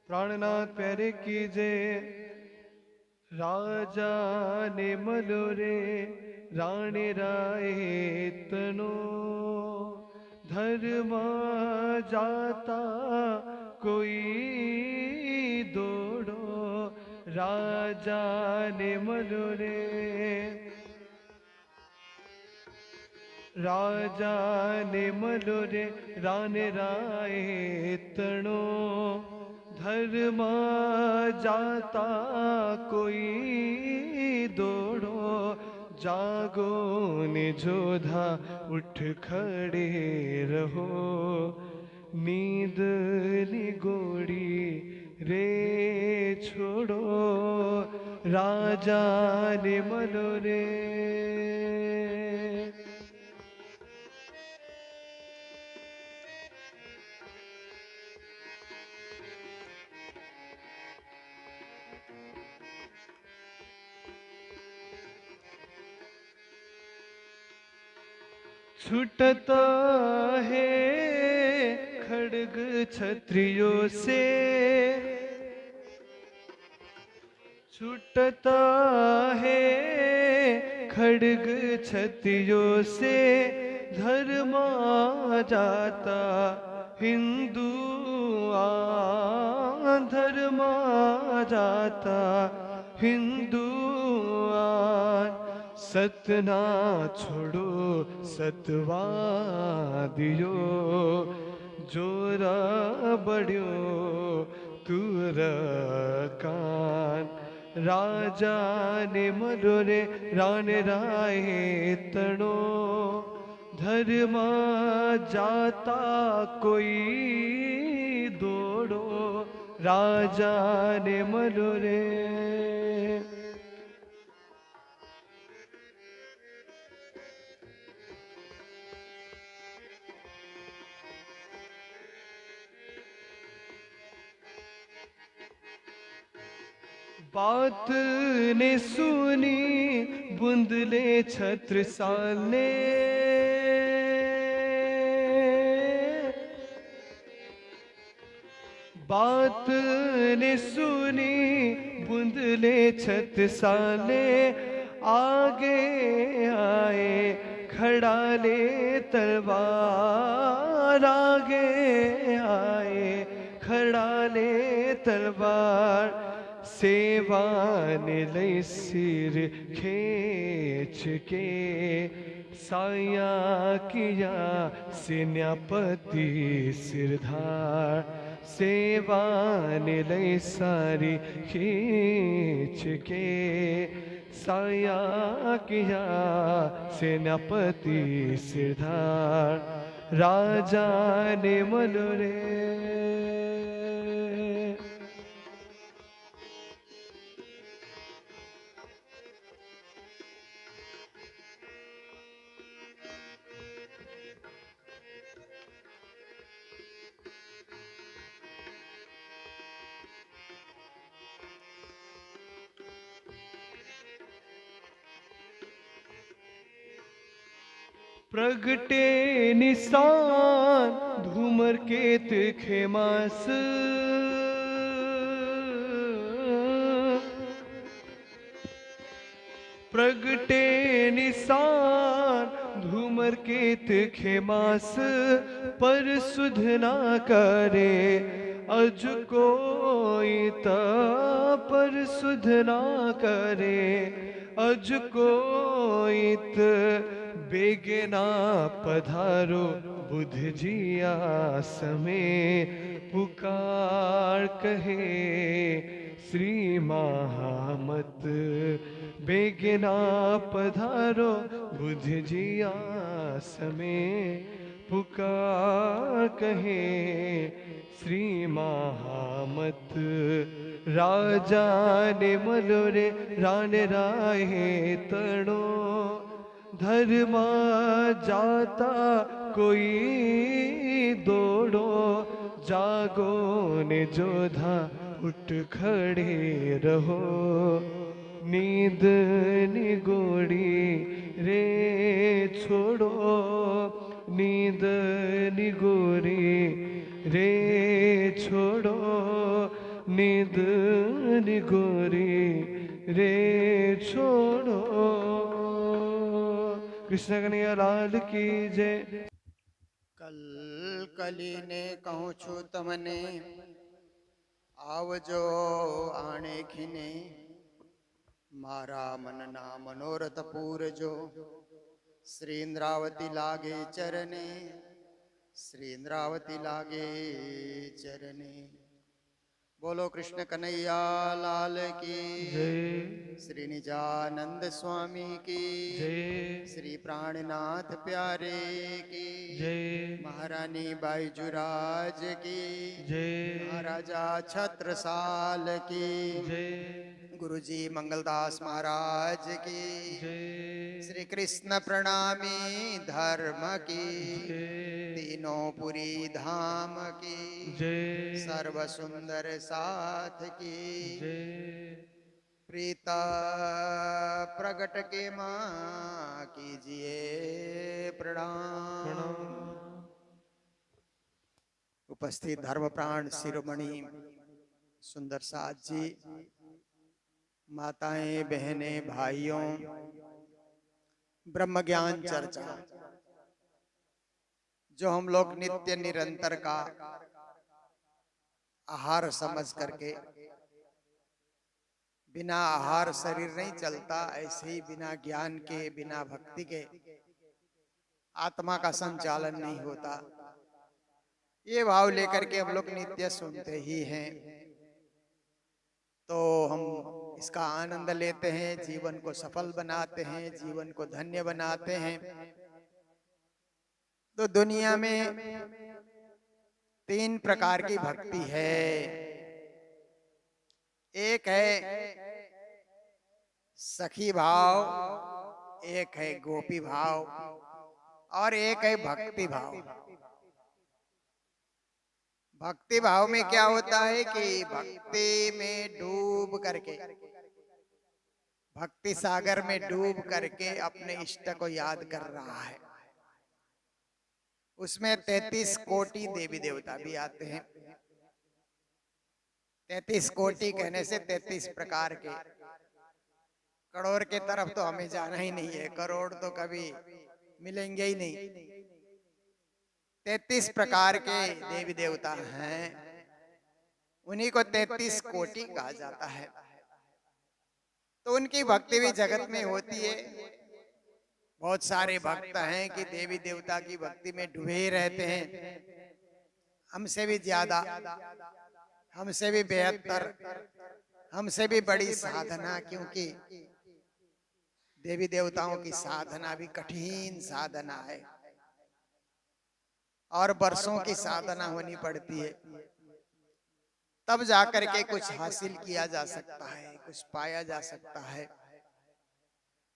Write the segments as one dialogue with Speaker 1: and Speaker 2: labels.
Speaker 1: प्राणनाथ प्यारे की जय। राजा ने मलो रे राणे राय तनो, धर्मा जाता कोई दौड़ो, राजा ने मलो रे। राजा ने मलो रे राने राय तणो, धर्मा जाता कोई दौड़ो, जागो ने जोधा उठ खड़े रहो, नींद निगोड़ी रे छोड़ो, राजा ने मलो रे। छूटता है खड्ग छत्रियों से, छूटता है खड्ग छत्रियों से, धर्मा जाता हिंदू धर्मा जाता हिंदू सतना छोड़ो सतवादियो, जोरा बड़्यो तुर कान, राजा ने मलो रे राणे राय तणो, धर्मा जाता कोई दौड़ो, राजा ने मलो रे। बात ने सुनी बुंदले छत्रसाल ने, बात ने सुनी बुंदले छत्रसाल ने, आगे आए खड़ा ले तलवार, आगे आए खड़ा ले तलवार, सेवा ने लई सिर खींच के, साया किया सेनापति सिरधार, सेवा ने लई सारी खींच के, साया किया सेनापति सिरधार, राजा ने मलो रे। प्रगटे निशान धूमर केत खेमास, प्रगटे निशान धूमर केत खेमास, पर सुध ना करे अज कोई पर सुध ना करे अज कोइत, बेगना पधारो बुध जिया समय, पुकार कहे श्री महामत, बेगना पधारो बुध जिया समय, पुकार कहे श्री महामत, राजा ने मलो रे राणे राय तणो, धर्मा जाता कोई दौड़ो, जागो ने जोधा उठ खड़े रहो, नींद निगोड़ी रे छोड़ो, नींद निगोड़ी रे छोड़ो नींद निगोरी रे छोड़ो। कृष्ण कन्हैया लाल की जय।
Speaker 2: कल कली ने कहूँ छू तमने आवजो आणे खिने मारा मनना मनोरथ पूरजो श्री इंद्रावती लागे चरने श्री इंद्रावती लागे चरने। बोलो कृष्ण कन्हैया लाल की
Speaker 1: जय
Speaker 2: श्री निजानंद स्वामी की
Speaker 1: जय
Speaker 2: श्री प्राणनाथ प्यारे की
Speaker 1: जय
Speaker 2: महारानी बाईजुराज की
Speaker 1: जय
Speaker 2: महाराजा छत्रसाल की
Speaker 1: जय
Speaker 2: गुरुजी मंगलदास महाराज की
Speaker 1: जय
Speaker 2: श्री कृष्ण प्रणामी धर्म की
Speaker 1: जय
Speaker 2: तीनों पुरी धाम की
Speaker 1: जय
Speaker 2: सर्व सुंदर साथ की
Speaker 1: जय
Speaker 2: प्रीता प्रगट के माँ कीजिए प्रणाम।
Speaker 1: प्रणाम।
Speaker 2: उपस्थित धर्म प्राण शिरोमणि सुंदर साथ जी, माताएं बहनें भाइयों, ब्रह्म ज्ञान चर्चा जो हम लोग नित्य निरंतर का आहार समझ करके, बिना आहार शरीर नहीं चलता, ऐसे ही बिना ज्ञान के बिना भक्ति के आत्मा का संचालन नहीं होता। ये भाव लेकर के हम लोग नित्य सुनते ही हैं, तो हम इसका आनंद लेते हैं, जीवन को सफल बनाते हैं, जीवन को धन्य बनाते हैं। तो दुनिया में 3 प्रकार की भक्ति है। एक है सखी भाव, एक है गोपी भाव और एक है भक्ति भाव। भक्ति भाव में क्या होता है कि भक्ति में डूब करके, भक्ति सागर में डूब करके अपने इष्ट को याद कर रहा है। उसमें 33 कोटि देवी देवता भी आते हैं। 33 कोटि कहने से 33 प्रकार के। करोड़ के तरफ तो हमें जाना ही नहीं है, करोड़ तो कभी मिलेंगे ही नहीं। 33 प्रकार के देवी देवता हैं, उन्हीं को 33 कोटि कहा जाता है। तो उनकी भक्ति भी जगत में होती है। बहुत सारे भक्त हैं कि देवी देवता की भक्ति में डूबे रहते हैं, हमसे भी ज्यादा, हमसे भी बेहतर, हमसे भी बड़ी साधना। क्योंकि देवी देवताओं की साधना भी कठिन साधना है और वर्षों की साधना होनी पड़ती है, तब जाकर के कुछ हासिल किया जा सकता है, कुछ पाया जा सकता है।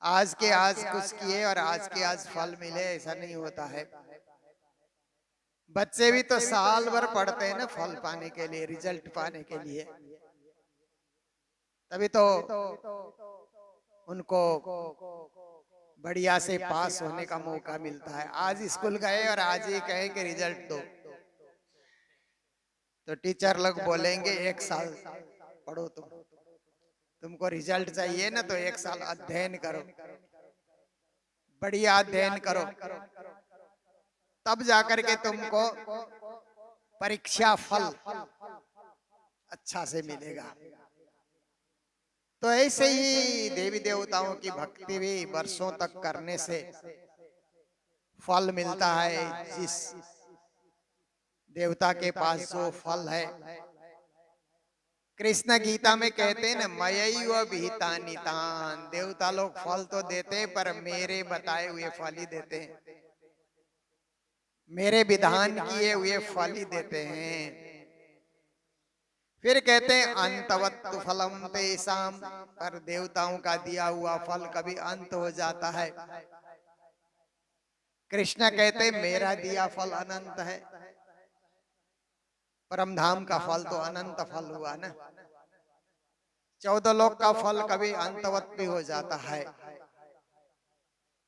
Speaker 2: आज के आज कुछ किए और आज के आज फल मिले, ऐसा नहीं होता है। बच्चे भी तो साल भर पढ़ते हैं ना फल पाने के लिए, रिजल्ट पाने के लिए, तभी तो उनको बढ़िया से पास होने का मौका मिलता है। आज स्कूल गए और आज ही कहे कि रिजल्ट दो, तो टीचर लोग बोलेंगे 1 साल पढ़ो, तुमको रिजल्ट चाहिए ना, तो 1 साल अध्ययन करो, बढ़िया अध्ययन करो, तब जाकर के तुमको परीक्षा फल अच्छा से मिलेगा। तो ऐसे ही देवी देवताओं की भक्ति भी वर्षों तक करने से फल मिलता है। जिस देवता के पास जो फल है, कृष्ण गीता में कहते हैं ना, मयैव विहितानि तान्, देवता लोग फल तो देते हैं पर मेरे बताए हुए फल ही देते हैं, मेरे विधान किए हुए फल ही देते हैं। फिर कहते हैं अंतवत्तु फलम तेषां, पर देवताओं का दिया हुआ फल कभी अंत हो जाता है। कृष्ण कहते हैं मेरा दिया फल अनंत है। परम धाम का फल तो अनंत फल हुआ ना। 14 लोक का फल कभी अंतवत भी हो जाता है।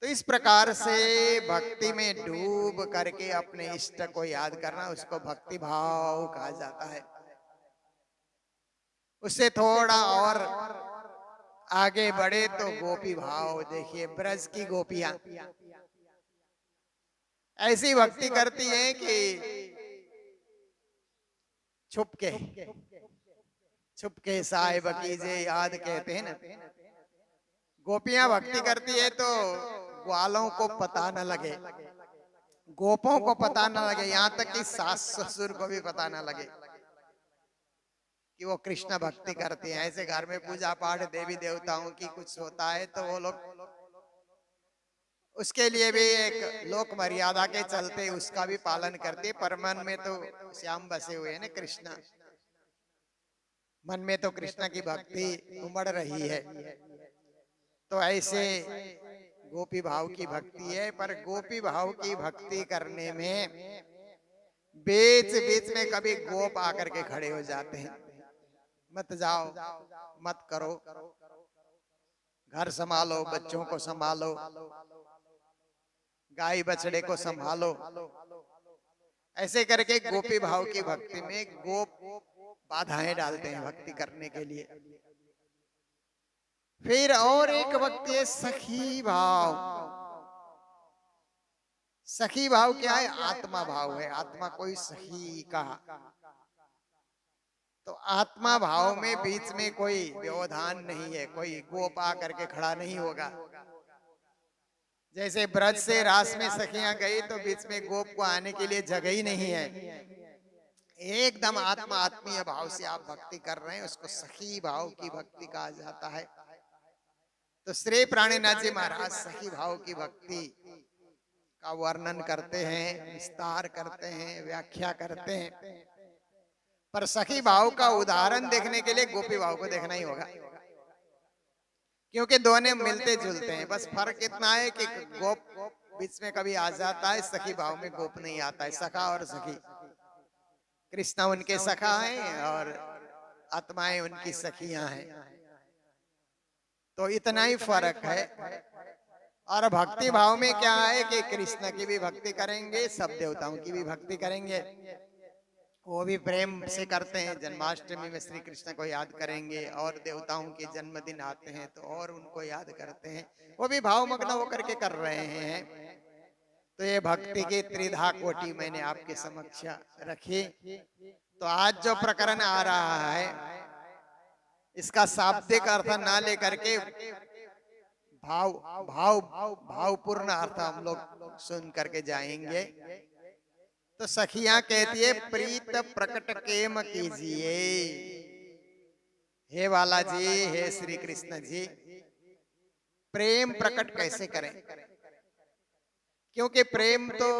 Speaker 2: तो इस प्रकार से भक्ति में डूब करके अपने इष्ट को याद करना, उसको भक्ति भाव कहा जाता है। उससे थोड़ा और आगे बढ़े तो गोपी भाव देखिए, ब्रज की गोपियां ऐसी भक्ति करती हैं कि छुपके छुपके साहिब की जे याद कहते हैं ना, गोपियां भक्ति करती है तो ग्वालों को पता न लगे, गोपों को पता न लगे, यहाँ तक कि सास ससुर को भी पता न लगे कि वो कृष्ण भक्ति करते हैं। ऐसे घर में पूजा पाठ देवी देवताओं की कुछ होता है तो वो लोग उसके लिए भी एक लोक मर्यादा के चलते उसका भी पालन करते, पर मन में तो श्याम बसे हुए हैं ना कृष्ण, मन में तो कृष्ण की भक्ति उमड़ रही है। तो ऐसे गोपी भाव की भक्ति है, पर गोपी भाव की भक्ति करने में बीच बीच में कभी गोप आकर के खड़े हो जाते हैं, मत जाओ, मत करो, घर संभालो, बच्चों को संभालो, गाय बछड़े को संभालो। ऐसे करके गोपी भाव की भक्ति में गोप बाधाएं डालते हैं भक्ति करने के लिए। फिर और एक भक्ति है सखी भाव। सखी भाव क्या है? आत्मा भाव है, आत्मा कोई सखी का। तो आत्मा भाव में बीच में कोई व्यवधान नहीं है, कोई गोप आकर के खड़ा नहीं होगा। जैसे ब्रज से रास में सखियां गई तो बीच में गोप को आने के लिए जगह ही नहीं है। एकदम आत्मा आत्मीय भाव से आप भक्ति कर रहे हैं, उसको सखी भाव की भक्ति कहा जाता है। तो श्री प्राणीनाथ जी महाराज सखी भाव की भक्ति का वर्णन करते हैं, विस्तार करते हैं, व्याख्या करते हैं। पर सखी भाव का उदाहरण देखने के लिए गोपी भाव को देखना ही होगा, क्योंकि दोनों मिलते जुलते हैं। बस फर्क इतना है कि गोप बीच में कभी आ जाता है, सखी भाव में गोप नहीं आता है। सखा और सखी, कृष्ण उनके सखा हैं और आत्माएं उनकी सखियां हैं, तो इतना ही फर्क है। और भक्ति भाव में क्या है कि कृष्ण की भी भक्ति करेंगे, सब देवताओं की भी भक्ति करेंगे, वो भी प्रेम से करते हैं। जन्माष्टमी में श्री कृष्ण को याद करेंगे, और देवताओं के जन्मदिन आते हैं तो और उनको याद करते हैं, वो भी भावमग्न होकर के कर रहे हैं। तो ये भक्ति की त्रिधा कोटि मैंने आपके समक्ष रखी। तो आज जो प्रकरण आ रहा है इसका शाब्दिक अर्थ ना लेकर के भाव भाव भावपूर्ण अर्थ हम लोग सुन करके जाएंगे। तो सखियां कहती है प्रीत प्रकट केम कीजिए, हे वाला जी, हे श्री कृष्ण जी, प्रेम प्रकट कैसे करें? क्योंकि प्रेम तो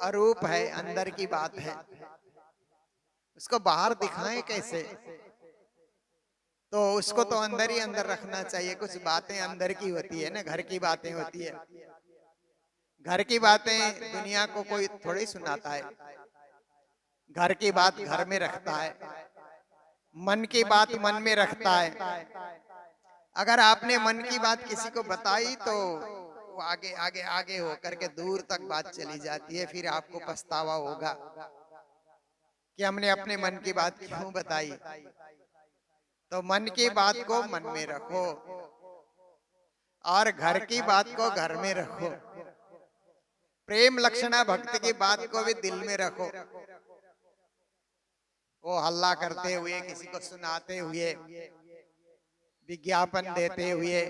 Speaker 2: अरूप है, अंदर की बात है, उसको बाहर दिखाएं कैसे? तो उसको तो अंदर ही अंदर रखना चाहिए। कुछ बातें अंदर की होती है ना, घर की बातें होती है। घर की बातें दुनिया को कोई थोड़ी सुनाता है, घर की बात घर में रखता है, मन की बात मन में रखता है। अगर आपने मन की बात किसी को बताई तो वो आगे आगे आगे होकर के दूर तक बात चली जाती है, फिर आपको पछतावा होगा कि हमने अपने मन की बात क्यों बताई। तो मन की बात को मन में रखो और घर की बात को घर में रखो। प्रेम लक्षणा भक्ति की बात को भी दिल में रखो। वो हल्ला करते हुए, किसी को सुनाते हुए, विज्ञापन देते हुए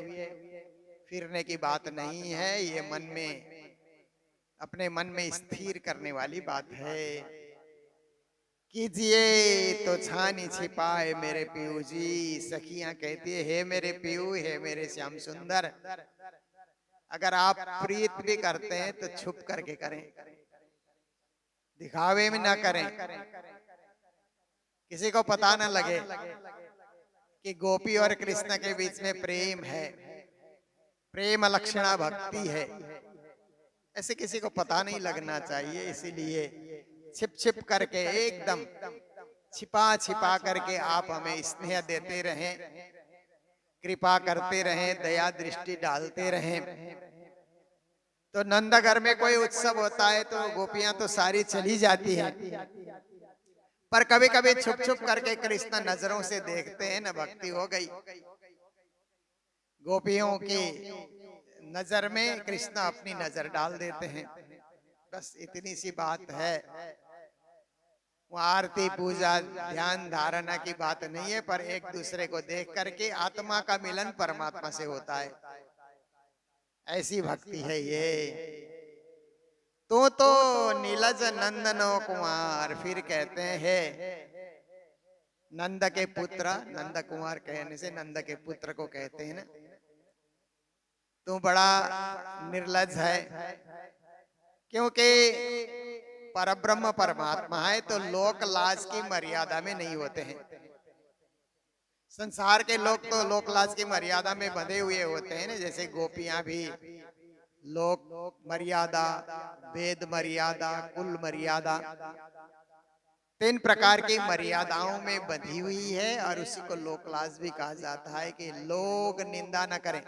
Speaker 2: फिरने की बात नहीं है। ये मन में, अपने मन में स्थिर करने वाली बात है। कीजिए तो छानी छिपाए मेरे पीयू जी। सखियां कहती है हे मेरे पीयू, हे मेरे श्याम सुंदर, अगर आप प्रीत भी करते हैं तो छुप करके करें, दिखावे में ना करें, किसी को पता ना लगे कि गोपी और कृष्ण के बीच में प्रेम है, प्रेम लक्षणा भक्ति है, ऐसे किसी को पता नहीं लगना चाहिए। इसीलिए छिप छिप करके, एकदम छिपा छिपा करके आप हमें स्नेह देते रहें, कृपा करते रहें, दया दृष्टि डालते रहें। तो नंदघर में कोई उत्सव होता है तो गोपियां तो सारी चली जाती हैं, पर कभी कभी छुप छुप करके कृष्ण नजरों से देखते हैं, न भक्ति हो गई। गोपियों की नजर में कृष्ण अपनी नजर डाल देते हैं। बस इतनी सी बात है। वो आरती पूजा ध्यान धारणा की बात नहीं है, पर एक दूसरे को देख करके आत्मा का मिलन परमात्मा से होता है। ऐसी भक्ति है ये। तो नीलज नंदनो कुमार, फिर कहते हैं नंद के पुत्र, नंद कुमार कहने से नंद के पुत्र को कहते हैं ना, तू बड़ा निर्लज है, क्योंकि परब्रह्म परमात्मा है तो लोक लाज की मर्यादा में नहीं होते हैं। संसार के लोग तो लोक लाज की मर्यादा में बंधे हुए होते हैं ना, जैसे गोपियां भी लोक मर्यादा, वेद मर्यादा, कुल मर्यादा, 3 प्रकार की मर्यादाओं में बंधी हुई है। और उसी को लोक लाज भी कहा जाता है कि लोग निंदा न करें,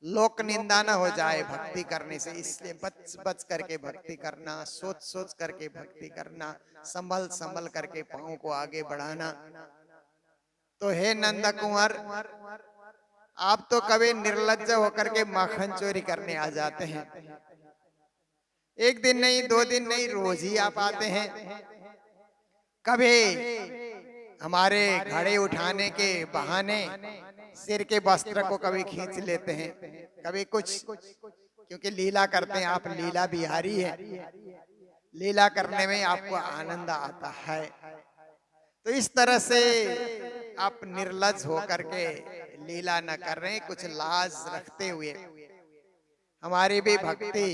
Speaker 2: लोक निंदा न हो जाए भक्ति करने से, इसलिए बच बच करके भक्ति करना, सोच सोच करके भक्ति करना, संभल संभल करके पांव को आगे बढ़ाना। तो हे नंद कुंवर, आप तो कभी निर्लज्ज होकर के माखन चोरी करने आ जाते हैं। एक दिन नहीं, 2 दिन नहीं, रोज ही आप आते हैं। कभी हमारे घड़े उठाने के बहाने सिर के वस्त्र को कभी खींच लेते हैं, कभी कुछ, क्योंकि लीला करते हैं आप, लीला बिहारी है, लीला करने में आपको आनंद आता है। तो इस तरह से आप निर्लज होकर के लीला न कर रहे, कुछ लाज रखते हुए हमारी भी भक्ति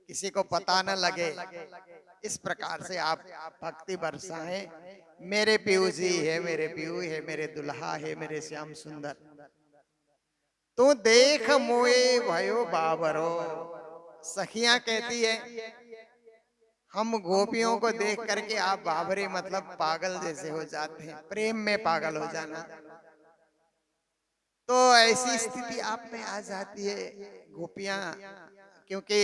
Speaker 2: किसी को पता न लगे, इस प्रकार से आप भक्ति बरसाएं। मेरे पीयू जी है, मेरे पीयू है, मेरे दुल्हा है, मेरे श्याम सुंदर, तू देख मोए भयो बाबरो। सखियां कहती है हम गोपियों को देख करके आप बाबरे मतलब पागल जैसे हो जाते हैं, प्रेम में पागल हो जाना। तो ऐसी स्थिति आप में आ जाती है। गोपियां, क्योंकि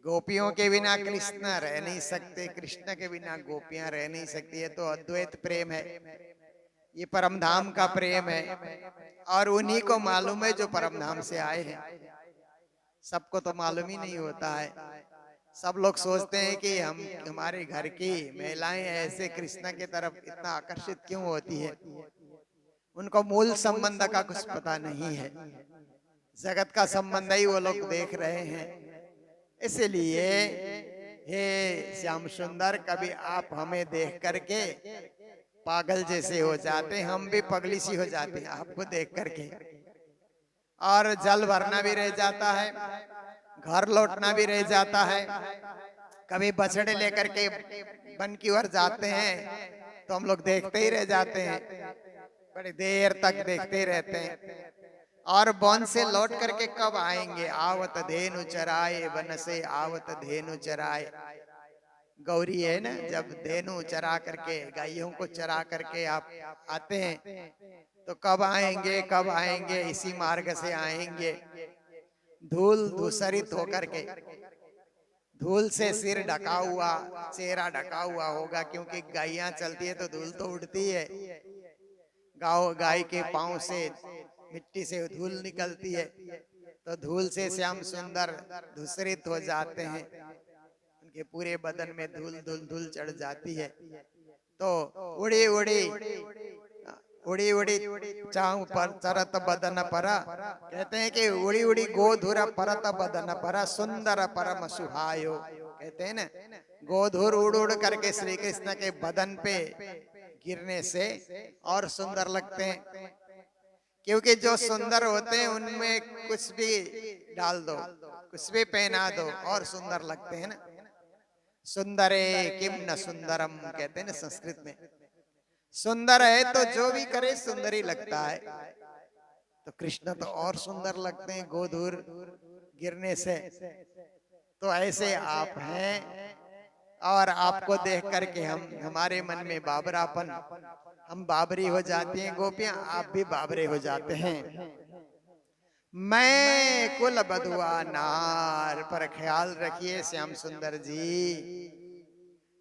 Speaker 2: गोपियों के बिना कृष्ण रह नहीं सकते, कृष्ण के बिना गोपियां रह नहीं सकती है। तो अद्वैत प्रेम है, ये परम धाम का प्रेम है, और उन्हीं को मालूम है जो परम धाम से आए हैं। सबको तो मालूम ही नहीं होता है। सब लोग सोचते हैं कि हमारे घर की महिलाएं ऐसे कृष्ण की तरफ इतना आकर्षित क्यों होती है, उनको मूल संबंध का कुछ पता नहीं है, जगत का संबंध ही वो लोग देख रहे हैं। इसलिए हे श्याम सुंदर, कभी आप हमें देख करके पागल जैसे हो जाते, हम भी पगली सी हो जाते हैं आपको देख करके, और जल भरना भी रह जाता है, घर लौटना भी रह जाता है। कभी बछड़े लेकर के वन की ओर जाते हैं तो हम लोग देखते ही रह जाते हैं, बड़ी देर तक देखते ही रहते हैं। और वन से लौट करके कब आएंगे, आवत धेनु चराए वन से, आवत धेनु चराए। गौरी है ना, जब धेनु चरा करके, गायों को चरा करके आप आते हैं तो कब आएंगे, कब आएंगे, इसी मार्ग से आएंगे। धूल धूसरित होकर के, धूल से सिर ढका हुआ, चेहरा ढका हुआ होगा, क्योंकि गायें चलती है तो धूल तो उड़ती है। गाय के पांव से मिट्टी से धूल निकलती है, तो धूल से श्याम सुंदर धूसरित हो जाते हैं, उनके पूरे बदन में धूल धूल धूल चढ़ जाती है। तो उड़ी उड़ी उड़ी उड़ी चाऊ पर चरत बदन परा, कहते हैं कि उड़ी उड़ी गोधुर परत बदन परा, सुंदर परम सुहायो। कहते हैं ना, गोधुर उड़ उड़ करके श्री कृष्ण के बदन पे गिरने से और सुंदर लगते हैं, क्योंकि जो सुंदर होते हैं उनमें कुछ भी डाल दो, कुछ भी पहना दो और सुंदर लगते हैं ना। सुंदरे किम न सुंदरम, कहते हैं ना संस्कृत में, सुंदर है तो जो भी करे सुंदर ही लगता है। तो कृष्ण तो और सुंदर लगते हैं गोधूर गिरने से। तो ऐसे आप हैं, और आपको देख करके हमारे मन में बाबरापन, हम बाबरी हो जाते हैं, गोपियां आप भी बाबरे हो जाते हैं। मैं कुल बधुआ नार, पर ख्याल रखिए श्याम सुंदर जी,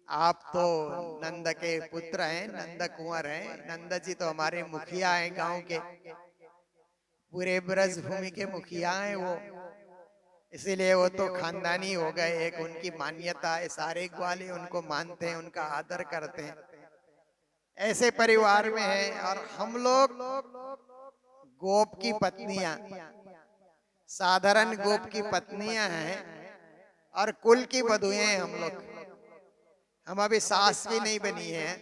Speaker 2: आप तो नंद के पुत्र हैं, नंद कुंवर हैं। नंद जी तो हमारे मुखिया हैं, गांव के पूरे ब्रज भूमि के मुखिया हैं वो। इसीलिए वो तो खानदानी हो गए, एक उनकी मान्यता है, सारे ग्वाले उनको मानते हैं, उनका आदर करते हैं। ऐसे परिवार में है। और हम लोग गोप की पत्नियां, साधारण गोप की पत्नियां हैं और कुल की बधुएं हैं हम लोग। हम अभी सास भी नहीं बनी है,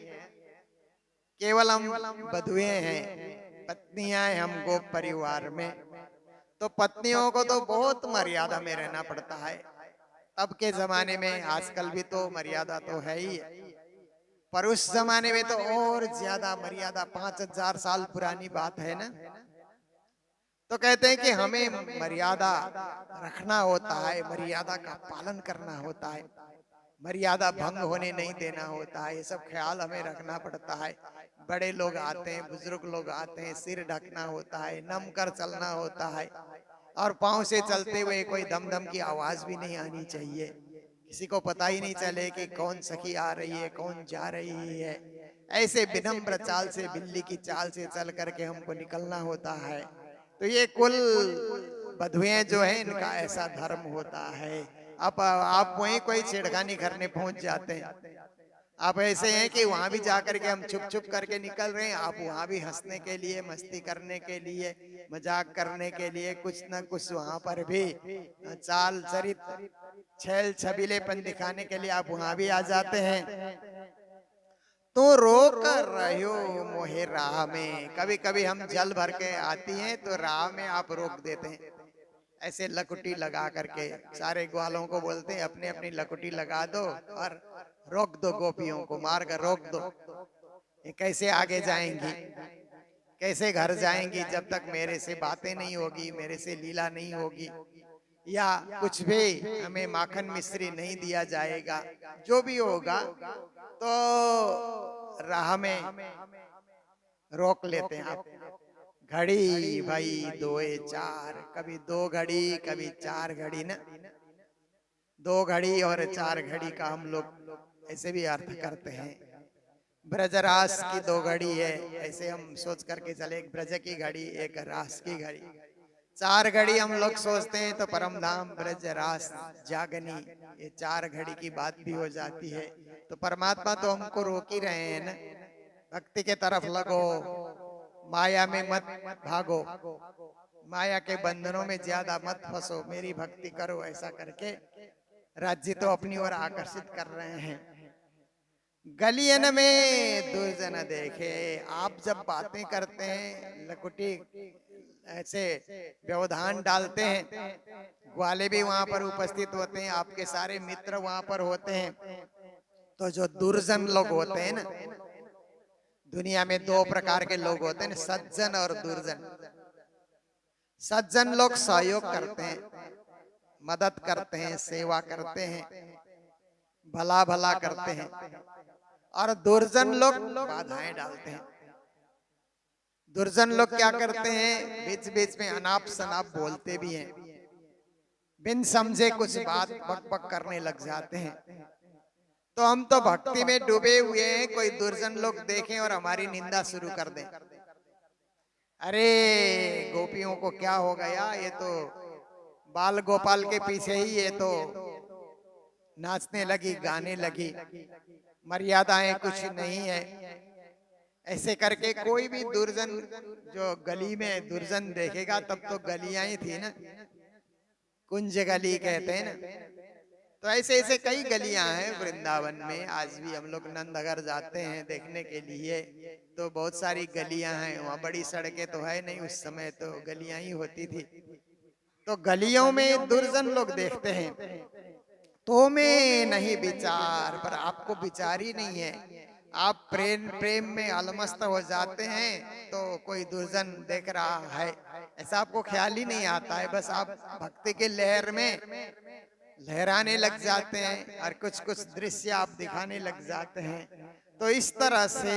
Speaker 2: केवल हम बधुएं हैं, पत्नियां हैं हम गोप परिवार में। तो पत्नियों को तो बहुत मर्यादा में रहना पड़ता है। तब के जमाने में, आजकल भी तो मर्यादा तो है ही है, पर उस जमाने में तो और ज्यादा मर्यादा। 5000 साल पुरानी बात है ना। तो कहते हैं कि हमें मर्यादा रखना होता है, मर्यादा का पालन करना होता है, मर्यादा भंग होने नहीं देना होता है। ये सब ख्याल हमें रखना पड़ता है। बड़े लोग आते हैं, बुजुर्ग लोग आते हैं, सिर ढकना होता है, नम कर चलना होता है, और पांव से चलते हुए कोई दम दम की आवाज भी नहीं आनी चाहिए। किसी को पता ही नहीं चले कि कौन सखी आ रही है, कौन जा रही है। ऐसे विनम्र चाल से, बिल्ली की चाल से चल करके हमको निकलना होता है। तो ये कुल बधुएं जो है, इनका ऐसा धर्म होता है। अब आप वहीं कोई छेड़खानी करने पहुंच जाते हैं। आप ऐसे हैं कि वहां भी जाकर के हम छुप छुप करके निकल रहे हैं, आप वहां भी हंसने के लिए, मस्ती करने के लिए, मजाक करने के लिए, कुछ ना कुछ वहां पर भी चाल चरित, छेल छबीलेपन दिखाने के लिए आप वहां भी आ जाते हैं। तो रोक कर रहो मोहे राह में। कभी कभी हम जल भर के आती हैं तो राह में आप रोक देते हैं, ऐसे लकुटी लगा करके। सारे ग्वालों को बोलते हैं अपनी अपनी लकुटी लगा दो और रोक दो, गोपियों को मार कर रोक दो। ये कैसे आगे जाएंगी, कैसे घर जाएंगी जब तक मेरे से बातें नहीं होगी, मेरे से लीला नहीं होगी, या कुछ भी हमें माखन मिश्री नहीं दिया जाएगा। जो भी होगा तो राह में रोक लेते हैं आप। घड़ी भाई दोए चार, कभी 2 घड़ी कभी 4 घड़ी ना। 2 घड़ी और 4 घड़ी का हम लोग ऐसे भी अर्थ करते हैं। ब्रजरास की 2 घड़ी है, ऐसे हम सोच करके चले, एक ब्रज की घड़ी, एक रास की घड़ी। 4 घड़ी हम लोग सोचते हैं तो परम धाम ब्रज रास जागनी, ये 4 घड़ी की बात भी हो जाती है। तो परमात्मा तो हमको रोक ही रहे हैं ना, भक्ति के तरफ लगो, माया में मत भागो, माया के बंधनों में ज्यादा मत फंसो, मेरी भक्ति करो, ऐसा करके राज्य तो अपनी ओर आकर्षित कर रहे हैं। गलियन में दुर्जन देखे, आप जब बातें करते हैं, लकुटी ऐसे व्यवधान डालते हैं, ग्वाले भी वहां पर उपस्थित होते हैं, आपके सारे मित्र वहां पर होते हैं। तो जो दुर्जन लोग होते हैं ना, दुनिया में 2 प्रकार के लोग होते हैं, सज्जन और दुर्जन। सज्जन लोग सहयोग करते हैं, मदद करते हैं, सेवा करते हैं, भला भला करते हैं, और दुर्जन लोग बाधाएं डालते हैं। दुर्जन लोग क्या करते हैं, बीच बीच में अनाप शनाप बोलते भी हैं, बिन समझे कुछ बात बक बक करने लग जाते हैं। तो हम तो भक्ति में डूबे हुए हैं, कोई दुर्जन लोग देखें और हमारी निंदा शुरू कर दें, अरे गोपियों को क्या हो गया, ये तो बाल गोपाल के पीछे ही ये तो नाचने लगी, गाने लगी, मर्यादाएं कुछ नहीं है। ऐसे करके कोई भी दुर्जन जो गली में दुर्जन देखेगा, तब तो गलियां ही थी ना, कुंज गली कहते हैं ना। तो ऐसे ऐसे कई गलियां हैं वृंदावन में। आज भी हम लोग नंदनगर जाते हैं देखने के लिए, तो बहुत सारी गलियां हैं वहाँ। बड़ी सड़कें तो है नहीं, उस समय तो गलियां ही होती थी। तो गलियों में दुर्जन लोग देखते हैं, तो में नहीं विचार, पर आपको विचार ही नहीं है। आप प्रेम प्रेम में अलमस्त हो जाते हैं, तो कोई दुर्जन देख रहा है ऐसा आपको ख्याल ही नहीं आता है। बस आप भक्ति के लहर में लहराने लग जाते हैं और कुछ कुछ दृश्य आप दिखाने लग जाते हैं। तो इस तरह से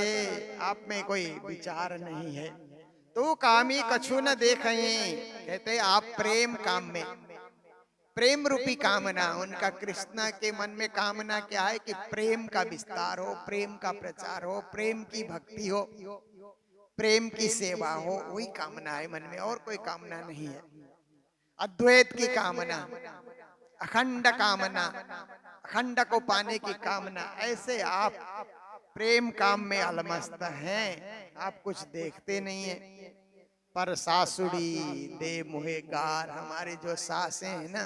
Speaker 2: आप में कोई विचार नहीं है। तो कामी कछु न देखें। कहते आप प्रेम काम में, प्रेम रूपी कामना, उनका कृष्णा के मन में कामना क्या है कि प्रेम का विस्तार हो, प्रेम का प्रचार हो, प्रेम की भक्ति हो, प्रेम की सेवा हो, वही कामना है मन में, और कोई कामना नहीं है। अद्वैत की कामना, अखंड कामना, अखंड को पाने की कामना, ऐसे आप प्रेम काम में अलमस्त हैं, आप कुछ देखते नहीं है। पर सासुड़ी दे मुहे गार, हमारी जो सासें हैं ना,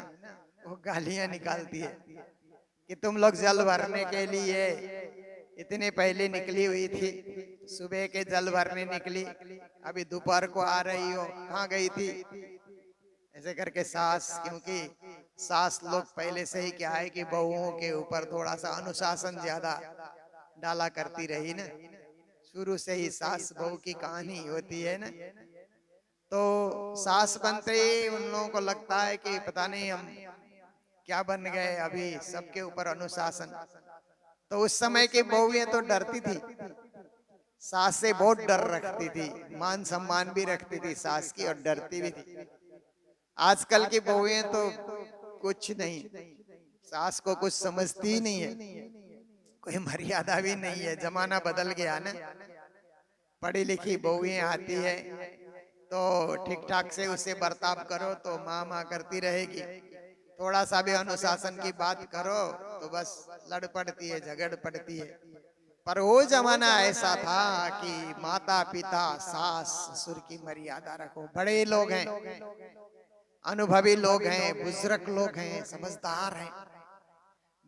Speaker 2: वो गालियां निकालती है कि तुम लोग जल भरने के लिए इतने पहले निकली हुई थी, सुबह के जल भरने निकली, अभी दोपहर को आ रही हो, कहाँ गई थी? ऐसे करके सास, क्योंकि सास लोग पहले से ही क्या है कि बहुओं के ऊपर थोड़ा सा अनुशासन ज्यादा डाला करती रही ना, शुरू से ही सास बहू की कहानी होती है ना। तो सास बनते ही उन लोगों को लगता है कि पता नहीं हम क्या बन गए, अभी सबके ऊपर अनुशासन। तो उस समय की बहुएं तो डरती थी, सास से बहुत डर रखती थी, मान सम्मान भी रखती थी सास की, और डरती भी थी। आजकल की बहुएं तो कुछ नहीं, सास को कुछ समझती ही नहीं है, कोई मर्यादा भी नहीं है, जमाना बदल गया ना। पढ़ी लिखी बहुएं आती है तो ठीक ठाक से उसे बर्ताव करो तो माँ माँ करती रहेगी, थोड़ा सा भी अनुशासन की बात करो तो बस लड़ पड़ती है, झगड़ पड़ती है। पर वो जमाना ऐसा था कि माता पिता सास ससुर की मर्यादा रखो, बड़े लोग हैं, अनुभवी लोग हैं, बुजुर्ग लोग हैं, समझदार हैं,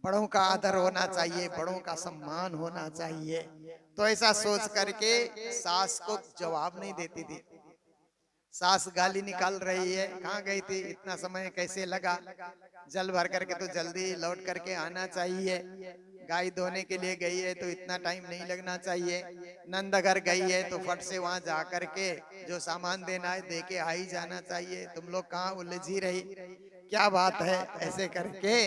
Speaker 2: बड़ों का आदर होना चाहिए, बड़ों का सम्मान होना चाहिए। तो ऐसा सोच करके सास को जवाब नहीं देती थी। सास गाली निकाल रही है, कहाँ गई थी, इतना समय कैसे लगा, जल भर करके तो जल्दी लौट करके आना चाहिए, गाय धोने के लिए गई है तो इतना टाइम नहीं लगना चाहिए, नंदघर गई है तो फट से वहां जा करके जो सामान देना है दे के आ ही जाना चाहिए, तुम लोग कहाँ उलझी रही, क्या बात है, ऐसे करके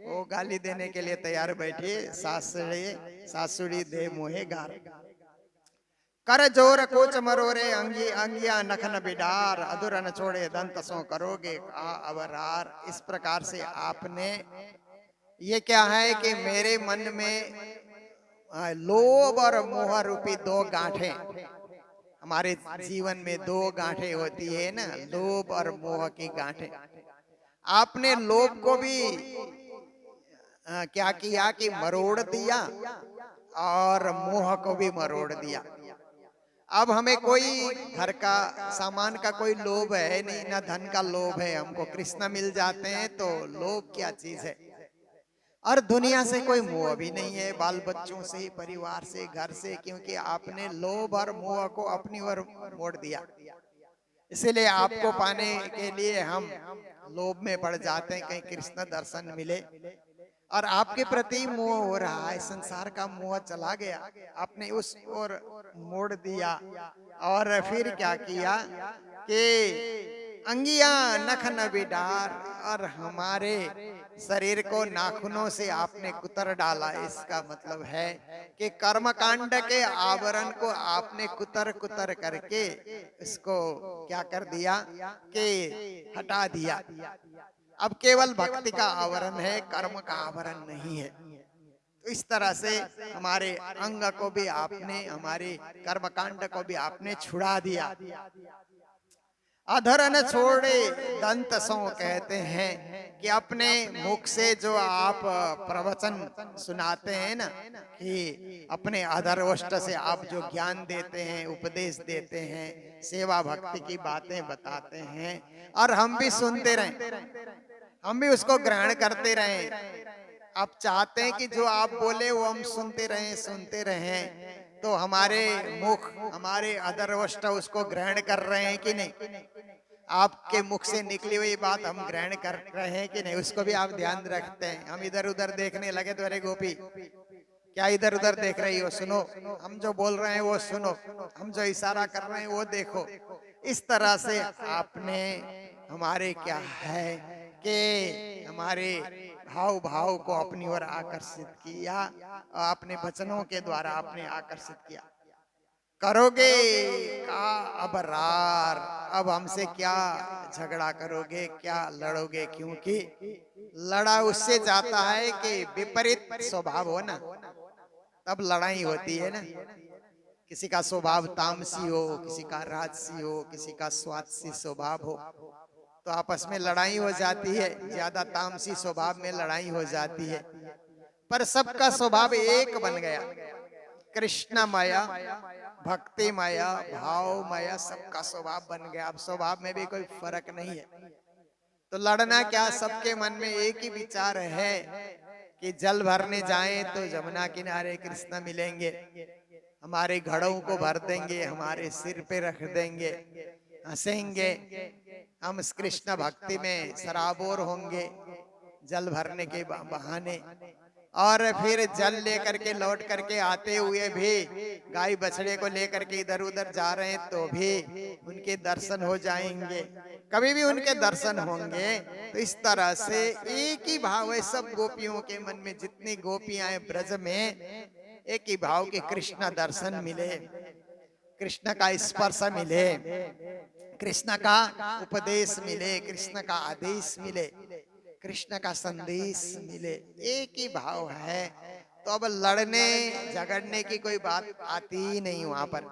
Speaker 2: वो गाली देने के लिए तैयार बैठी। सासुड़ी सासुड़ी दे मुहे गार, कर जोर कोच मरोरे अंगी अंगिया नखन बिडार, अधुर न छोड़े दंत सो करोगे आ अवरार। इस प्रकार से आपने, ये क्या है कि मेरे मन में लोभ और मोह रूपी दो गांठें, हमारे जीवन में दो गांठें होती है ना, लोभ और मोह की गांठें। आपने लोभ को भी क्या किया कि मरोड़ दिया, और मोह को भी मरोड़ दिया। अब हमें कोई घर का सामान का कोई लोभ है नहीं, ना धन का लोभ है, हमको कृष्ण मिल जाते हैं तो लोभ क्या चीज है। और दुनिया से कोई मोह भी नहीं है, बाल बच्चों से, परिवार से, घर से, क्योंकि आपने लोभ और मोह को अपनी ओर मोड़ दिया। इसीलिए आपको पाने के लिए हम लोभ में पड़ जाते हैं, कहीं कृष्ण दर्शन मिले, और आपके प्रति मोह हो रहा है, संसार का मोह चला गया, आपने उस ओर मोड़ दिया। और फिर क्या किया कि अंगिया नख न बिडार, और हमारे शरीर को नाखूनों से आपने कुतर डाला। इसका मतलब है कि कर्म कांड के आवरण को आपने कुतर कुतर करके इसको क्या कर दिया कि हटा दिया। अब केवल भक्ति का आवरण है, कर्म का आवरण नहीं है। तो इस तरह से हमारे अंग को भी आपने, हमारे कर्मकांड को भी आपने छुड़ा दिया। अधर न छोड़े दंत सो, कहते हैं कि अपने मुख से जो आप प्रवचन सुनाते हैं ना, कि अपने अधर ओष्ठ से आप जो ज्ञान देते हैं, उपदेश देते हैं, सेवा भक्ति की बातें बताते हैं, और हम भी सुनते रहें, हम भी उसको ग्रहण करते रहें। आप चाहते हैं कि जो आप बोले वो हम सुनते रहें, सुनते रहें, तो हमारे मुख, हमारे अधर ओष्ठ उसको ग्रहण कर रहे हैं कि नहीं, आपके मुख से निकली हुई बात हम ग्रहण कर रहे हैं कि नहीं, उसको भी आप ध्यान रखते हैं। हम इधर उधर देखने लगे तो अरे गोपी क्या इधर उधर देख रही हो, सुनो, हम जो बोल रहे हैं वो सुनो, हम जो इशारा कर रहे हैं वो देखो। इस तरह से आपने हमारे क्या है कि हमारे भाव भाव को अपनी ओर आकर्षित किया, अपने वचनों के द्वारा आपने आकर्षित किया। करोगे का अब रार, अब हमसे क्या झगड़ा करोगे, क्या लड़ोगे, क्योंकि लड़ा उससे जाता है कि विपरीत स्वभाव हो ना, तब लड़ाई होती है ना। किसी का स्वभाव तामसी हो, किसी का राजसी हो, किसी का स्वात्सी स्वभाव हो, तो आपस में लड़ाई हो जाती है। ज्यादा तामसी स्वभाव में लड़ाई हो जाती है, पर सबका स्वभाव एक बन गया। कृष्ण माया, भक्ति माया, भाव माया, सबका स्वभाव बन गया। अब स्वभाव में भी कोई फर्क नहीं है। तो लड़ना क्या, सबके मन में एक ही विचार है कि जल भरने जाएं तो जमुना किनारे कृष्ण मिलेंगे, हमारे घड़ों को भर देंगे, हमारे सिर पे रख देंगे, हंसेंगे, हम कृष्ण भक्ति में सराबोर होंगे जल भरने के बहाने। और फिर जल लेकर के लौट करके आते हुए भी गाय बछड़े को लेकर के इधर उधर जा रहे हैं तो भी उनके दर्शन हो जाएंगे, कभी भी उनके दर्शन होंगे। तो इस तरह से एक ही भाव है सब गोपियों के मन में, जितनी गोपियां हैं ब्रज में, एक ही भाव के कृष्ण दर्शन मिले, कृष्ण का स्पर्श मिले, कृष्ण का उपदेश मिले, कृष्ण का आदेश मिले, कृष्ण का संदेश मिले, एक ही भाव है। तो अब लड़ने झगड़ने की कोई बात आती ही नहीं वहां पर।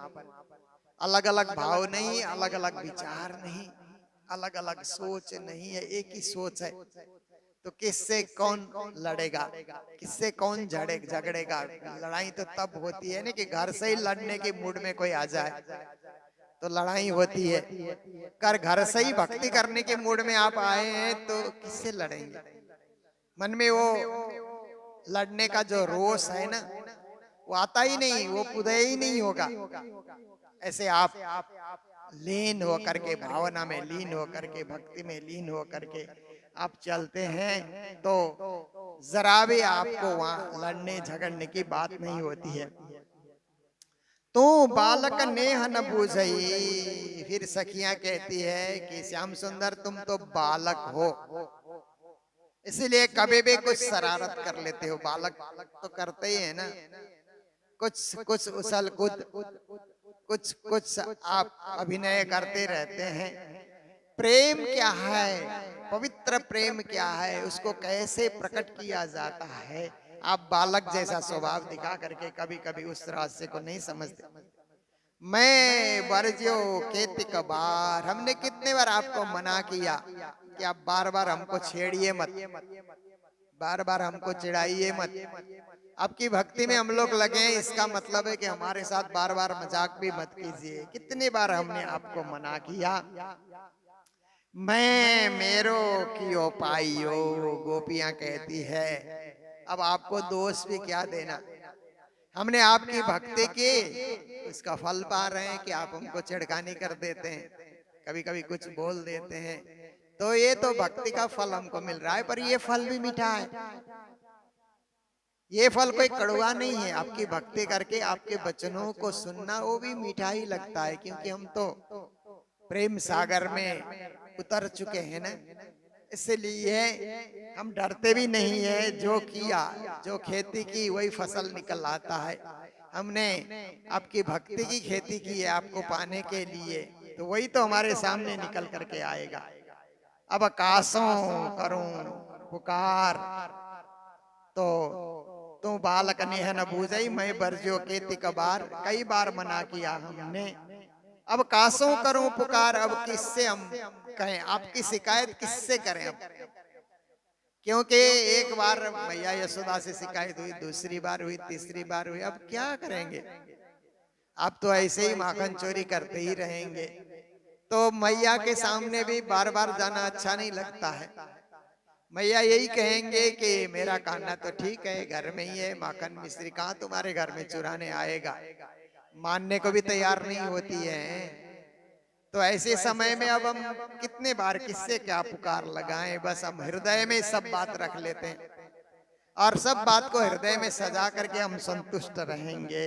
Speaker 2: अलग अलग भाव नहीं, अलग अलग विचार नहीं, अलग अलग सोच नहीं है, एक ही सोच है। तो किससे कौन लड़ेगा, किससे कौन झगड़ेगा। लड़ाई तो तब होती है ना कि घर से ही लड़ने के मूड में कोई आ जाए तो लड़ाई होती है। कर घर से ही भक्ति करने के मूड में आप आए हैं तो किससे लड़ेंगे। मन में वो लड़ने का जो रोष है ना, वो आता ही नहीं, वो उदय ही नहीं होगा। ऐसे आप लीन हो करके, भावना में लीन हो करके, भक्ति में लीन हो करके आप चलते हैं तो जरा भी आपको वहां लड़ने झगड़ने की बात नहीं होती है। तो बालक नेह न बूझई, फिर सखियां कहती है कि श्याम सुंदर तुम तो बालक हो, इसीलिए कभी भी कुछ शरारत कर लेते हो। बालक तो करते ही है ना, कुछ कुछ उछल कूद, कुछ कुछ आप अभिनय करते रहते हैं। प्रेम क्या है, पवित्र प्रेम क्या है, उसको कैसे प्रकट किया जाता है, आप बालक जैसा स्वभाव दिखा करके कभी कभी उस रहस्य को नहीं समझते। मैं वर्जियो केतिक बार, हमने कितने बार आपको मना किया कि आप बार बार हमको छेड़िए मत, बार बार हमको चिढ़ाइए मत। आपकी भक्ति में हम लोग लगे हैं, इसका मतलब है कि हमारे साथ बार बार मजाक भी मत कीजिए। कितनी बार हमने आपको मना किया। मैं मेरो कियो पाइयो, गोपियां कहती है अब आपको दोष भी क्या देना, हमने आपकी भक्ति की, इसका फल पा रहे हैं कि आप हमको छिड़खानी कर देते हैं, कभी कभी कुछ बोल देते हैं। तो ये तो भक्ति का फल हमको मिल रहा है, पर ये फल भी मीठा है, ये फल कोई कड़वा नहीं है। आपकी भक्ति करके आपके वचनों को सुनना वो भी मीठा ही लगता है, क्योंकि हम तो प्रेम सागर में उतर चुके हैं ना, इसलिए हम डरते भी नहीं है। जो किया, जो खेती की वही फसल निकल आता है। हमने आपकी भक्ति की खेती की है आपको पाने के लिए, तो वही तो हमारे सामने निकल करके आएगा। अब आकाशों करूं पुकार, तो तू बालक नेह न बूझई, मैं बरजो के तिकबार, कई बार मना किया हमने। अब कासों करूं पुकार, अब किससे हम कहें, आपकी शिकायत किससे करें अब, क्योंकि एक बार मैया यशोदा से शिकायत हुई, दूसरी बार हुई, तीसरी बार हुई, अब क्या करेंगे। आप तो ऐसे ही माखन चोरी करते ही रहेंगे। तो मैया के सामने भी बार बार जाना अच्छा नहीं लगता है। मैया यही कहेंगे कि मेरा कहना तो ठीक है, घर में ही है माखन मिश्री, कहाँ तुम्हारे घर में चुराने आएगा, मानने को भी तैयार नहीं होती है। तो ऐसे समय में अब हम कितने बार किससे क्या पुकार लगाएं, बस हम हृदय में सब बात रख लेते हैं और सब बात को हृदय में सजा करके हम संतुष्ट रहेंगे।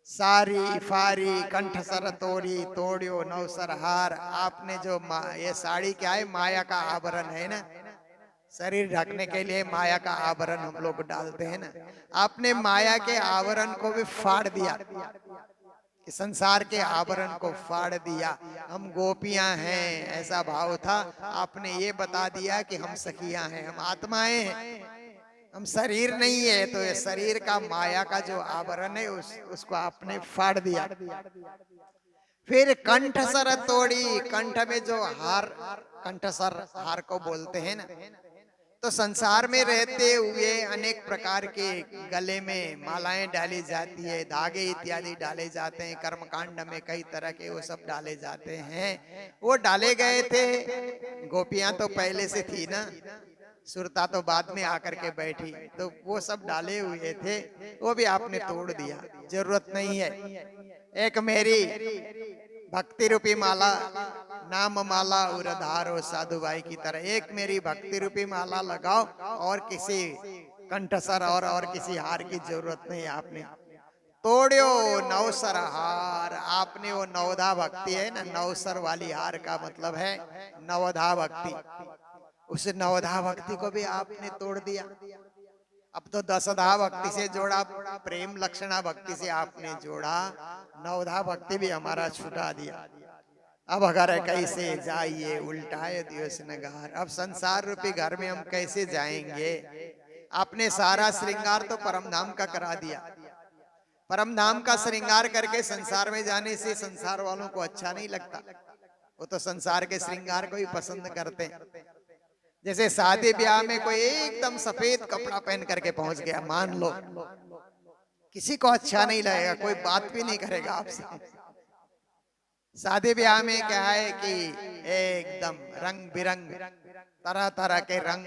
Speaker 2: सारी फारी कंठ सर तोड़ी, तोड़ियो नवसर हार, आपने जो ये साड़ी क्या है, माया का आभरण है ना, शरीर ढकने के लिए माया का आवरण हम लोग डालते हैं ना, आपने माया के आवरण को भी फाड़ दिया। कि संसार के आवरण को फाड़ दिया, हम गोपियां हैं ऐसा भाव था। आपने ये बता दिया कि हम सखियां हैं, हम आत्माएं हैं, हम शरीर नहीं है। तो ये शरीर का माया का जो आवरण है उसको आपने फाड़ दिया। फिर कंठ सर तोड़ी, कंठ में जो हार, कंठ सर हार को बोलते हैं ना, तो संसार में रहते हुए अनेक प्रकार के गले में मालाएं डाली जाती है, धागे इत्यादि डाले जाते हैं, कर्मकांड में कई तरह के वो सब डाले जाते हैं। वो डाले गए थे, गोपियां तो पहले से थी ना, सुरता तो बाद में आकर के बैठी, तो वो सब डाले हुए थे, वो भी आपने तोड़ दिया, जरूरत नहीं है। एक मेरी भक्ति रूपी माला, नाम माला उरधारो साधु भाई की तरह एक मेरी भक्ति रूपी माला लगाओ, और किसी कंठसर और किसी हार की जरूरत नहीं। आपने तोड़ो नवसर हार, आपने वो नवधा भक्ति है ना, नवसर वाली हार का मतलब है नवधा भक्ति, उस नवधा भक्ति को भी आपने तोड़ दिया। अब तो दसधा भक्ति से जोड़ा, प्रेम लक्षणा भक्ति से आपने जोड़ा, नवधा भक्ति भी हमारा छुटा दिया। अब अगर कैसे जाइए उल्टाए दिवस नगार, अब संसार रूपी घर में हम कैसे जाएंगे? आपने सारा श्रृंगार तो परम धाम का करा दिया। परम धाम का श्रृंगार करके संसार में जाने से संसार वालों को अच्छा नहीं लगता, वो तो संसार के श्रृंगार को ही पसंद करते हैं। जैसे शादी ब्याह में कोई एकदम सफेद कपड़ा पहन करके पहुंच गया, मान लो, किसी को अच्छा नहीं लगेगा, कोई बात भी नहीं करेगा आपसे। शादी ब्याह में क्या है कि एकदम रंग बिरंग तरह तरह के रंग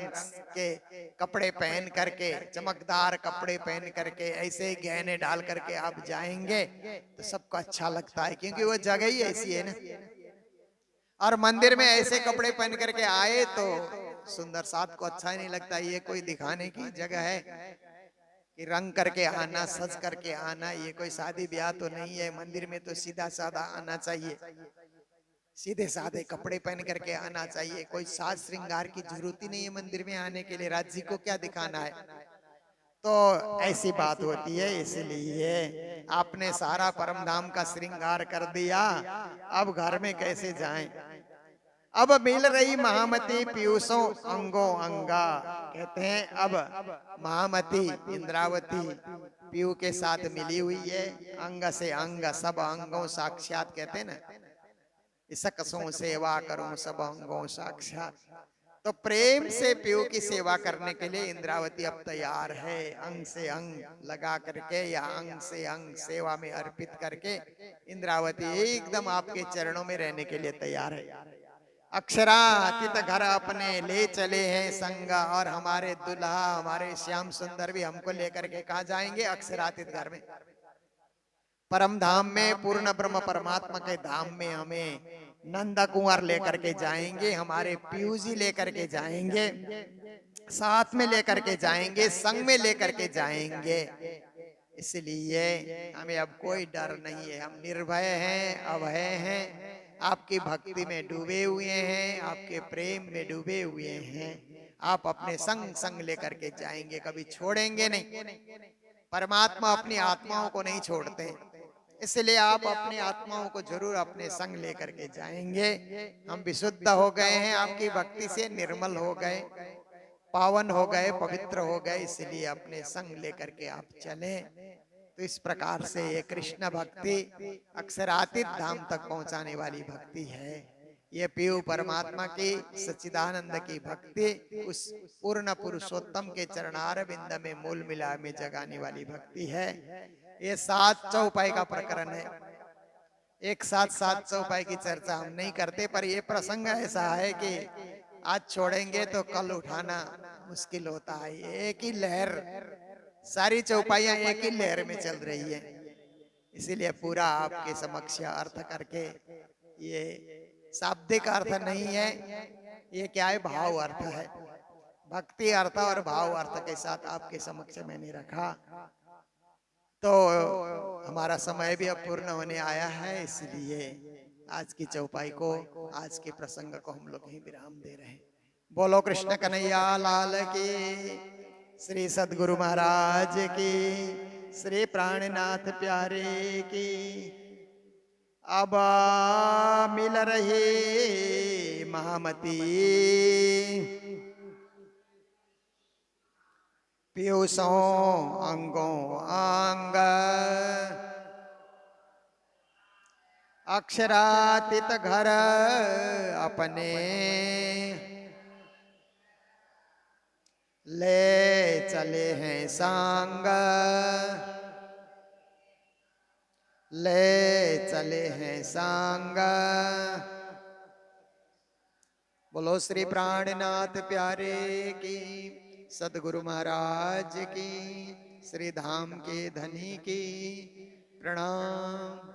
Speaker 2: के कपड़े पहन करके, चमकदार कपड़े पहन करके, ऐसे गहने डाल करके आप जाएंगे तो सबको अच्छा लगता है, क्योंकि वो जगह ही ऐसी है ना। और मंदिर में ऐसे कपड़े पहन करके आए तो सुंदर साथ को अच्छा ही नहीं लगता। ये कोई दिखाने की जगह है कि रंग करके आना, सज करके आना, ये कोई शादी ब्याह तो नहीं है। मंदिर में तो सीधा साधा आना चाहिए, सीधे साधे कपड़े पहन करके आना चाहिए, कोई साज श्रृंगार की जरूरत ही नहीं है मंदिर में आने के लिए, राज्य जी को क्या दिखाना है। तो ऐसी बात होती है, इसलिए आपने सारा परम धाम का श्रृंगार कर दिया, अब घर में कैसे जाएं? अब मिल रही महामती पीयूषों अंगो अंगा, कहते हैं अब महामती इंद्रावती पीयू के साथ मिली हुई है, अंग से अंग, सब अंगों साक्षात, कहते हैं ना, इसकसों सेवा करूं सब अंगों साक्षात। तो प्रेम से पीयू की सेवा करने के लिए इंद्रावती अब तैयार है, अंग से अंग लगा करके या अंग से अंग सेवा में अर्पित करके इंद्रावती एकदम आपके चरणों में रहने के लिए तैयार है। अक्षरातीत घर अपने ले चले हैं संग, और हमारे दुल्हा हमारे श्याम सुंदर भी हमको लेकर के कहा जाएंगे अक्षरातीत घर में, परम धाम में, पूर्ण ब्रह्म परमात्मा के धाम में हमें नंदा कुंवर लेकर के जाएंगे, हमारे पीयू जी लेकर के जाएंगे, साथ में लेकर के जाएंगे, संग में लेकर के जाएंगे। इसलिए हमें अब कोई डर नहीं है, हम निर्भय हैं, अभय हैं, आपकी भक्ति में डूबे हुए हैं, आपके प्रेम में डूबे हुए हैं। आप अपने संग संग लेकर के जाएंगे, कभी छोड़ेंगे नहीं। परमात्मा अपनी आत्माओं को नहीं छोड़ते, इसलिए आप अपनी आत्माओं को जरूर अपने संग लेकर के जाएंगे। हम विशुद्ध हो गए हैं आपकी भक्ति से, निर्मल हो गए, पावन हो गए, पवित्र हो गए, इसलिए अपने संग लेकर के आप चले। तो इस प्रकार से ये कृष्ण भक्ति अक्षरातीत धाम तक पहुंचाने वाली भक्ति है। ये पीयू परमात्मा की सच्चिदानंद की भक्ति उस पूर्ण पुरुषोत्तम के चरणार बिंद में मूल मिला में जगाने वाली भक्ति है। ये 7 चौपाई का प्रकरण है, एक साथ 7 चौपाई की चर्चा हम नहीं करते, पर ये प्रसंग ऐसा है कि आज छोड़ेंगे तो कल उठाना मुश्किल होता है। एक ही लहर, सारी चौपाइयां एक ही लहर में चल रही है, इसीलिए पूरा आपके समक्ष अर्थ करके, ये शाब्दिक अर्थ नहीं है, ये क्या है, भाव अर्थ है। भक्ति अर्थ और भाव अर्थ के साथ आपके समक्ष मैंने रखा। तो हमारा समय भी अब पूर्ण होने आया है, इसलिए आज की चौपाई को, आज के प्रसंग को हम लोग ही विराम दे रहे हैं। बोलो कृष्ण कन्हैया लाल की, श्री सद्गुरु महाराज की, श्री प्राणनाथ प्यारे की। अब मिल रही महामती पीयूषों अंगों अंग अक्षरातीत घर अपने ले चले हैं संग ले चले हैं संग। बोलो श्री प्राणनाथ प्यारे की, सदगुरु महाराज की, श्री धाम के धनी की प्रणाम।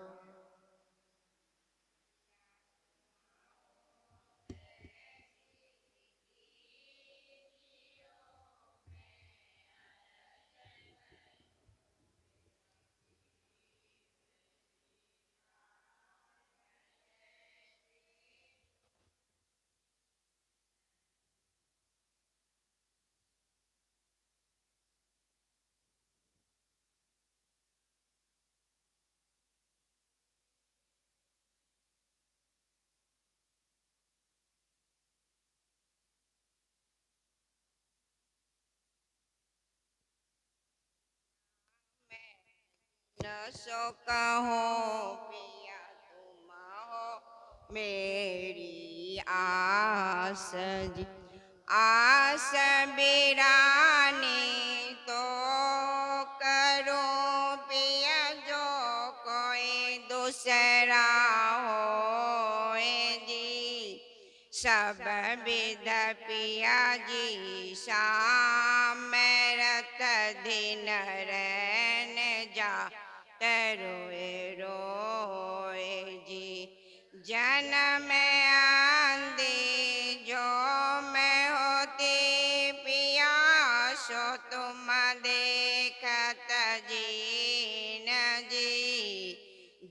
Speaker 3: न सो कहो पिया तुम हो मेरी आस जी। आस बिरानी तो करो पिया जो कोई दूसरा हो जी। सब विद पिया जी शाम रत दिन रैन जा रोए रोए जी। जन्म आंधी जो मैं होती पिया सो तुम देखत जी न जी।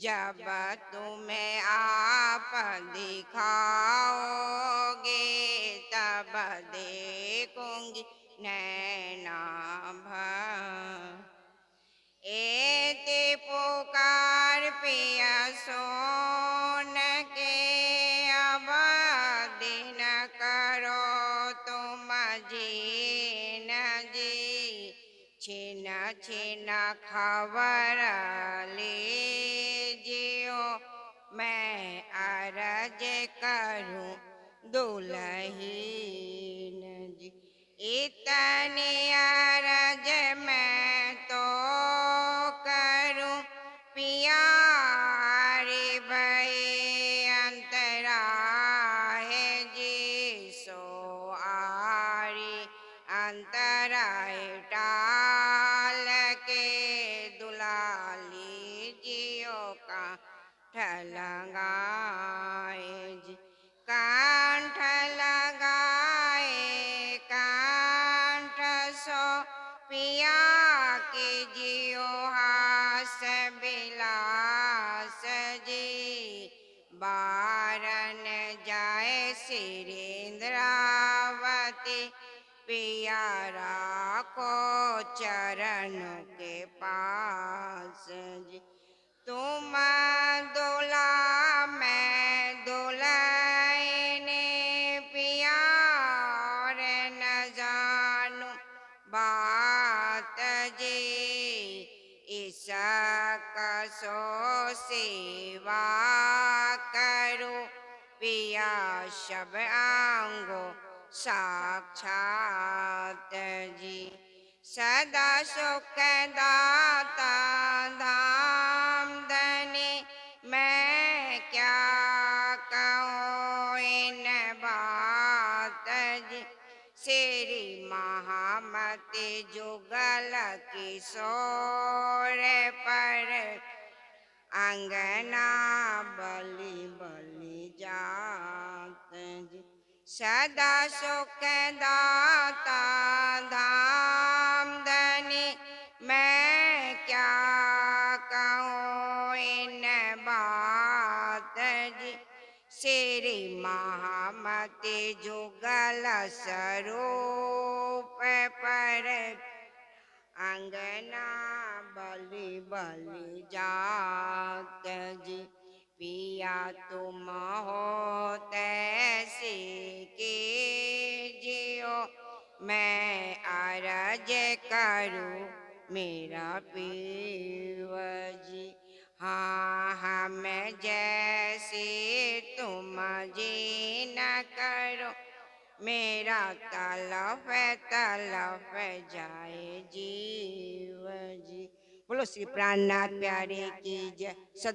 Speaker 3: जब तुम्हें आप दिखाओगे तब देखूंगी नैना भर। एते पुकार पिया सोन के अब दिन करो तुम जी न जी। छिन छिन खबर लीजियो मैं अरज करूं दुल्हीन जी। इतनी अरज मैं तो करूं पिया रे भई अंतरा है जी। सो आरी अंतराय टाल के दुलाली जियो का ठलगाए जी। कांठ लगाए कांठ सो पिया के जियो हास बिलास जी। बारन जाए सिरेंद्रावती पिया राखो चरण के पास जी। तुम दुला मैं दुल्हन पिया और न जानू बात जी। इसको सेवा करो पिया सब आंगो साक्षात जी। सदा सुख दाता धाम धनी मैं क्या कहूँ इन बात जी। श्री महामती जुगल किशोर पर अंगना बलि बलि जात जी। सदा सुख दाता धाम धनी मैं क्या कहूँ इन बात जी। श्री महामती जुगल स्वरूप पर अंगना बलि बलि जात जी। या तुम हो तैसे कीजियो, मैं अरज करूं मेरा पीव जी। हाँ हम जैसे तुम जी न करो, मेरा तलफ जाए जीव जी। बोलो श्री प्राणनाथ प्यारे की जय।